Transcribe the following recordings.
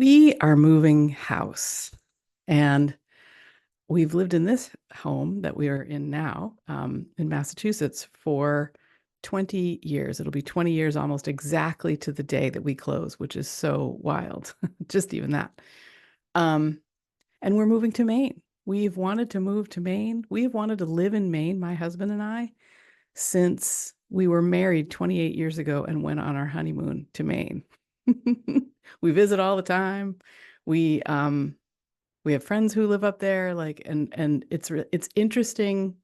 We are moving house, and we've lived in this home that we are in now, in Massachusetts for 20 years. It'll be 20 years almost exactly to the day that we close, which is so wild. Just even that. Um, and we're moving to Maine. We've wanted to move to Maine. We've wanted to live in Maine, my husband and I, since we were married 28 years ago and went on our honeymoon to Maine. We visit all the time. We um we have friends who live up there, like, and it's interesting.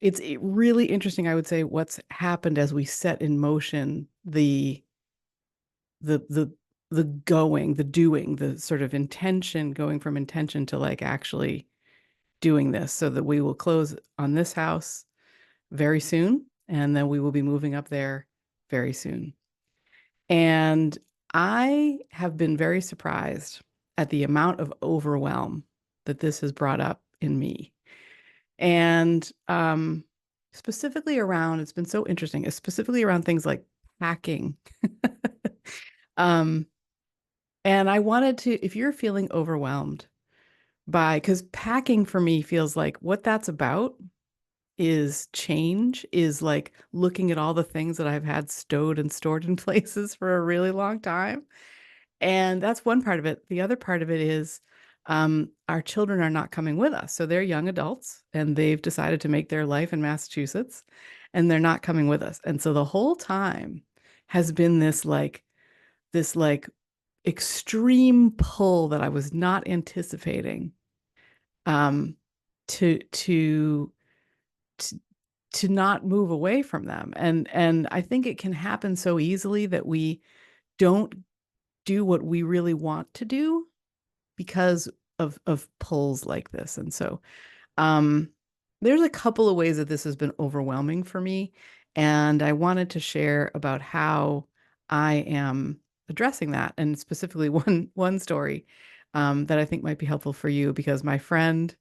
It's really interesting, I would say, what's happened as we set in motion the the the going, the doing, the sort of intention, going from intention to like actually doing this, so that we will close on this house very soon, and then we will be moving up there very soon. And I have been very surprised at the amount of overwhelm that this has brought up in me. And specifically around, it's been so interesting, specifically around things like packing. um, and I wanted to, if you're feeling overwhelmed by, because packing for me feels like what that's about is change, is like looking at all the things that I've had stowed and stored in places for a really long time. And that's one part of it. The other part of it is our children are not coming with us. So they're young adults and they've decided to make their life in Massachusetts and they're not coming with us. And so the whole time has been this like extreme pull that I was not anticipating, um, to to to to not move away from them. And I think it can happen so easily that we don't do what we really want to do because of pulls like this. And so um there's a couple of ways that this has been overwhelming for me, and I wanted to share about how I am addressing that, and specifically one story that I think might be helpful for you, because my friend,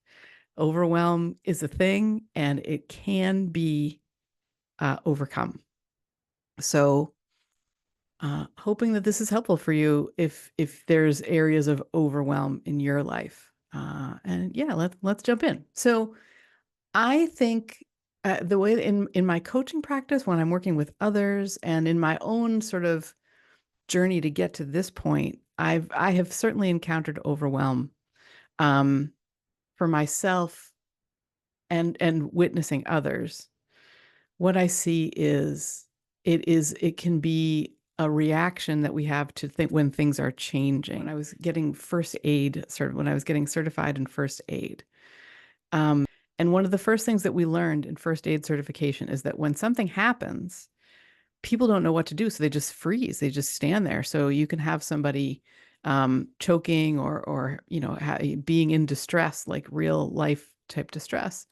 overwhelm is a thing and it can be overcome. So hoping that this is helpful for you if there's areas of overwhelm in your life. And yeah, let's jump in. So I think the way in my coaching practice, when I'm working with others, and in my own sort of journey to get to this point, I have certainly encountered overwhelm, um, for myself and witnessing others. What I see is it can be a reaction that we have to think when things are changing. When I was getting first aid, when I was getting certified in first aid, and one of the first things that we learned in first aid certification is that when something happens, people don't know what to do, so they just freeze. They just stand there. So you can have somebody choking or being in distress, like real life type distress,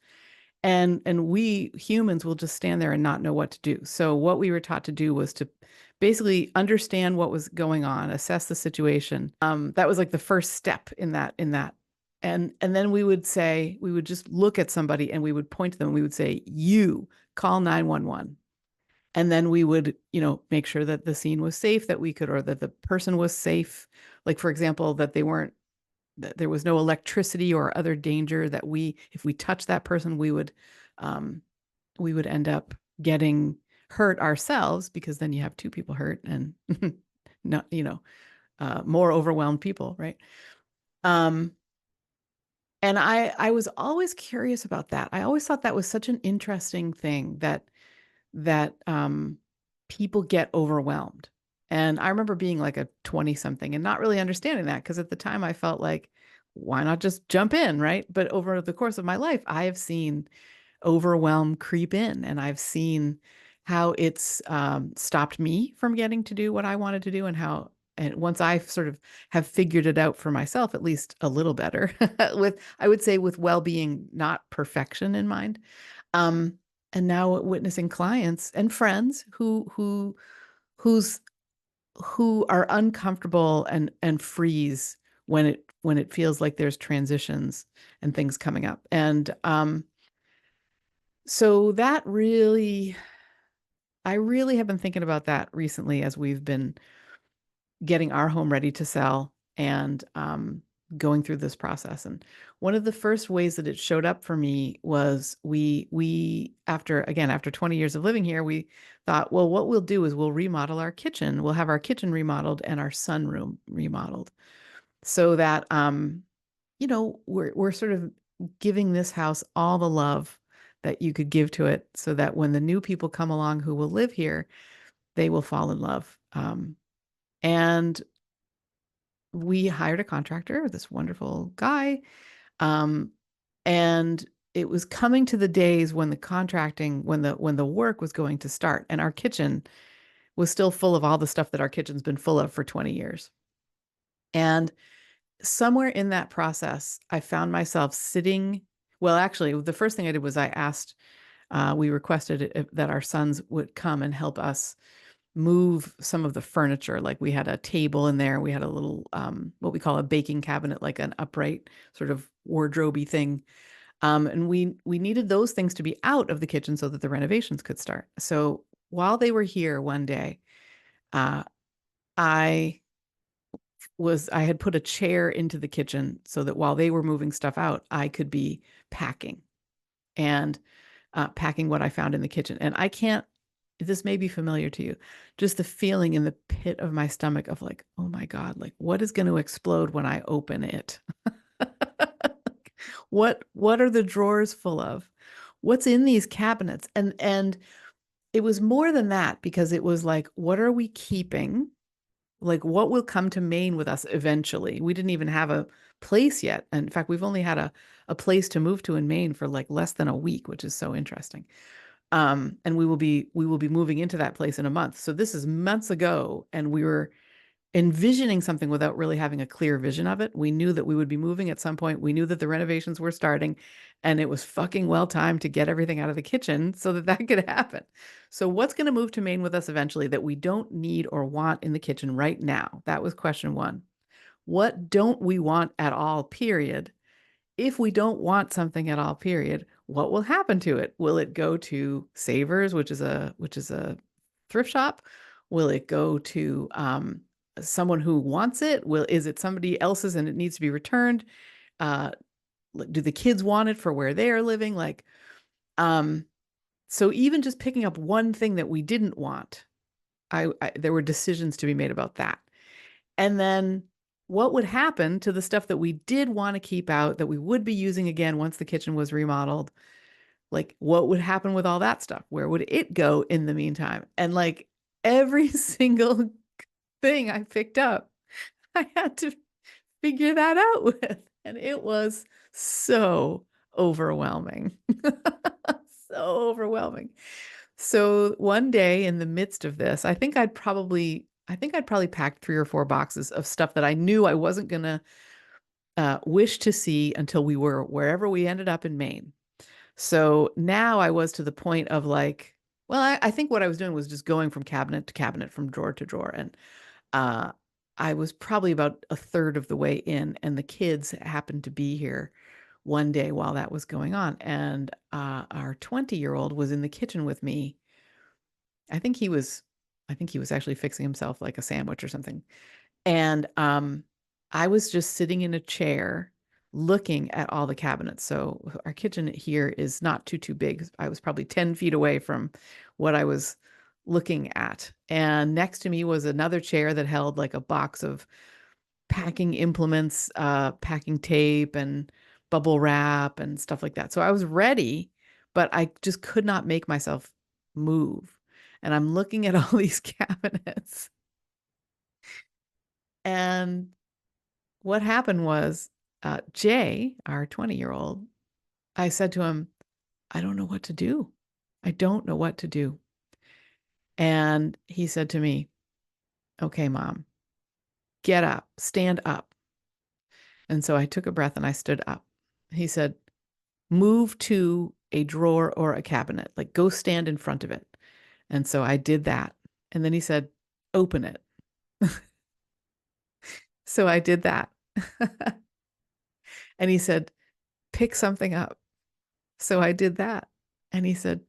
and we humans will just stand there and not know what to do. So what we were taught to do was to basically understand what was going on, assess the situation. That was like the first step in that. And then we would just look at somebody and we would point to them and we would say, you call 911. And then we would, make sure that the scene was safe, that we could, or that the person was safe. Like, for example, that there was no electricity or other danger, that if we touched that person, um, we would end up getting hurt ourselves, because then you have two people hurt and not, more overwhelmed people, right? Um, and I was always curious about that. I always thought that was such an interesting thing, that people get overwhelmed. And I remember being like a 20 something and not really understanding that, because at the time I felt like, why not just jump in, right? But over the course of my life, I have seen overwhelm creep in, and I've seen how it's stopped me from getting to do what I wanted to do, and once I sort of have figured it out for myself, at least a little better, I would say, with well-being, not perfection in mind. Um, and now witnessing clients and friends who's who are uncomfortable and freeze when it feels like there's transitions and things coming up. And so I really have been thinking about that recently as we've been getting our home ready to sell and going through this process. And one of the first ways that it showed up for me was we after 20 years of living here, we thought, well, what we'll do is we'll remodel our kitchen. We'll have our kitchen remodeled and our sunroom remodeled so that we're sort of giving this house all the love that you could give to it so that when the new people come along who will live here, they will fall in love. And we hired a contractor, this wonderful guy. And it was coming to the days when the work was going to start, and our kitchen was still full of all the stuff that our kitchen's been full of for 20 years. And somewhere in that process, I found myself sitting. Well, actually, the first thing I did was we requested that our sons would come and help us move some of the furniture. Like we had a table in there. We had a little, what we call a baking cabinet, like an upright sort of wardrobe-y thing. And we needed those things to be out of the kitchen so that the renovations could start. So while they were here one day, uh, I had put a chair into the kitchen so that while they were moving stuff out, I could be packing and packing what I found in the kitchen. And this may be familiar to you, just the feeling in the pit of my stomach of like, oh my God, like what is going to explode when I open it? What are the drawers full of? What's in these cabinets? And it was more than that, because it was like, what are we keeping? Like what will come to Maine with us eventually? We didn't even have a place yet. In fact, we've only had a place to move to in Maine for like less than a week, which is so interesting. And we will be moving into that place in a month. So this is months ago, and we were envisioning something without really having a clear vision of it. We knew that we would be moving at some point. We knew that the renovations were starting, and it was fucking well timed to get everything out of the kitchen so that that could happen. So what's going to move to Maine with us eventually that we don't need or want in the kitchen right now? That was question one. What don't we want at all, period? If we don't want something at all, period, what will happen to it? Will it go to Savers, which is a thrift shop? Will it go to someone who wants it? Is it somebody else's and it needs to be returned? Do the kids want it for where they are living? So even just picking up one thing that we didn't want, there were decisions to be made about that. And then what would happen to the stuff that we did want to keep out that we would be using again once the kitchen was remodeled? Like what would happen with all that stuff? Where would it go in the meantime? And like every single thing I picked up, I had to figure that out with. And it was so overwhelming. So overwhelming. So one day in the midst of this, I think I'd probably packed 3 or 4 boxes of stuff that I knew I wasn't going to wish to see until we were wherever we ended up in Maine. So now I was to the point of like, well, I think what I was doing was just going from cabinet to cabinet, from drawer to drawer. And I was probably about a third of the way in, and the kids happened to be here one day while that was going on. And our 20-year-old was in the kitchen with me. I think he was actually fixing himself like a sandwich or something. And I was just sitting in a chair looking at all the cabinets. So our kitchen here is not too big. I was probably 10 feet away from what I was looking at. And next to me was another chair that held like a box of packing implements, packing tape and bubble wrap and stuff like that. So I was ready, but I just could not make myself move. And I'm looking at all these cabinets. And what happened was, Jay, our 20-year-old, I said to him, I don't know what to do. I don't know what to do. And he said to me, okay, Mom, get up, stand up. And so I took a breath and I stood up. He said, move to a drawer or a cabinet, like go stand in front of it. And so I did that. And then he said, open it. So I did that. And he said, pick something up. So I did that. And he said,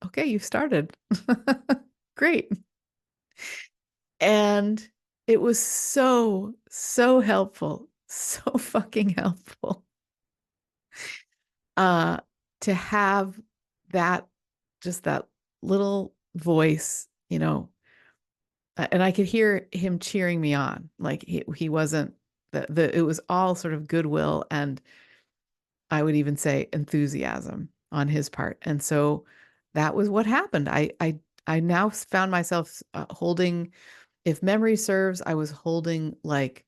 okay, you've started. Great. And It was so, so helpful. So fucking helpful. Uh, to have that, just that little voice, and I could hear him cheering me on. Like he wasn't it was all sort of goodwill, and I would even say enthusiasm on his part. And so that was what happened. I now found myself holding, if memory serves, I was holding like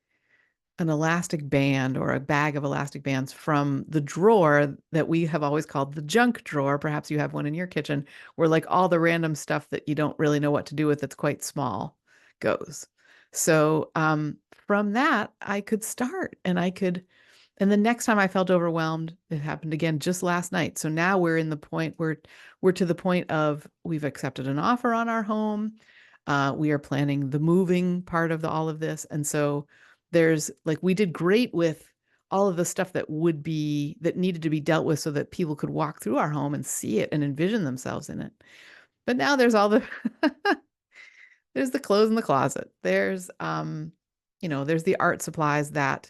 an elastic band or a bag of elastic bands from the drawer that we have always called the junk drawer. Perhaps you have one in your kitchen where like all the random stuff that you don't really know what to do with that's quite small goes. So from that, I could start, and the next time I felt overwhelmed, it happened again just last night. So now we're in the point where we're to the point of we've accepted an offer on our home. We are planning the moving part of all of this. And so there's like, we did great with all of the stuff that needed to be dealt with so that people could walk through our home and see it and envision themselves in it. But now there's all the, there's the clothes in the closet. There's the art supplies that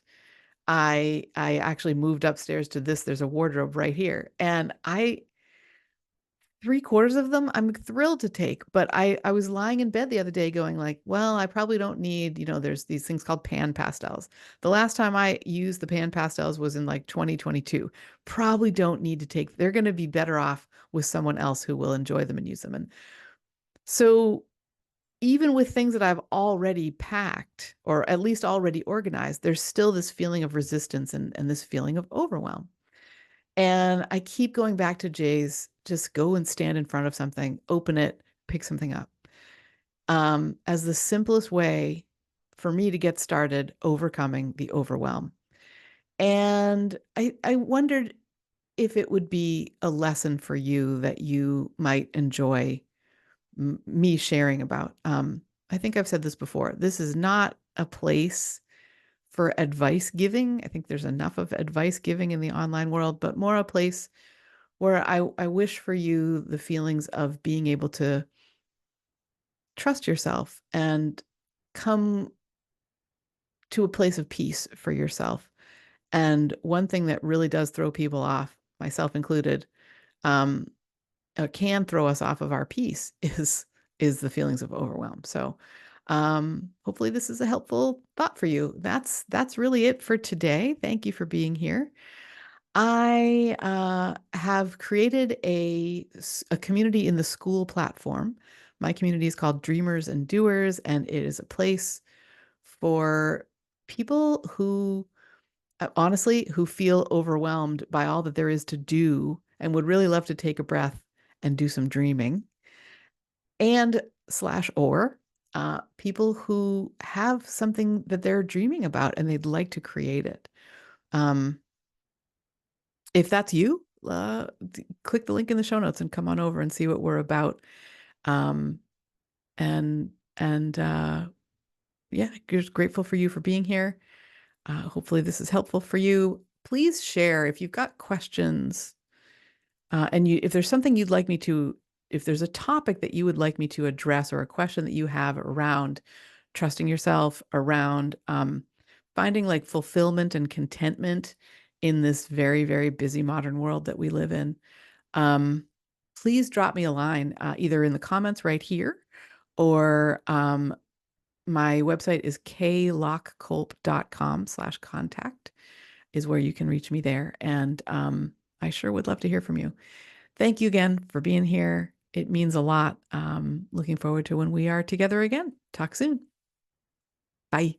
I actually moved upstairs to this. There's a wardrobe right here. And three-quarters of them I'm thrilled to take. But I was lying in bed the other day going like, well, I probably don't need, there's these things called pan pastels. The last time I used the pan pastels was in like 2022. Probably don't need to take, they're going to be better off with someone else who will enjoy them and use them. And so even with things that I've already packed or at least already organized, there's still this feeling of resistance and this feeling of overwhelm. And I keep going back to Jay's just go and stand in front of something, open it, pick something up, as the simplest way for me to get started overcoming the overwhelm. And I wondered if it would be a lesson for you that you might enjoy me sharing about. I think I've said this before. This is not a place for advice giving. I think there's enough of advice giving in the online world, but more a place where I wish for you the feelings of being able to trust yourself and come to a place of peace for yourself. And one thing that really does throw people off, myself included, um, can throw us off of our peace is the feelings of overwhelm. So hopefully this is a helpful thought for you. That's really it for today. Thank you for being here. I have created a community in the Skool platform. My community is called Dreamers and Doers, and it is a place for people who honestly, who feel overwhelmed by all that there is to do and would really love to take a breath and do some dreaming, and slash or people who have something that they're dreaming about and they'd like to create it. If that's you, click the link in the show notes and come on over and see what we're about. Um, and yeah, just grateful for you for being here. Hopefully this is helpful for you. Please share if you've got questions, if there's something you'd like me to, if there's a topic that you would like me to address or a question that you have around trusting yourself, around finding like fulfillment and contentment in this very, very busy modern world that we live in, please drop me a line either in the comments right here or my website is klockkolp.com/contact is where you can reach me there. And I sure would love to hear from you. Thank you again for being here. It means a lot. Looking forward to when we are together again. Talk soon. Bye.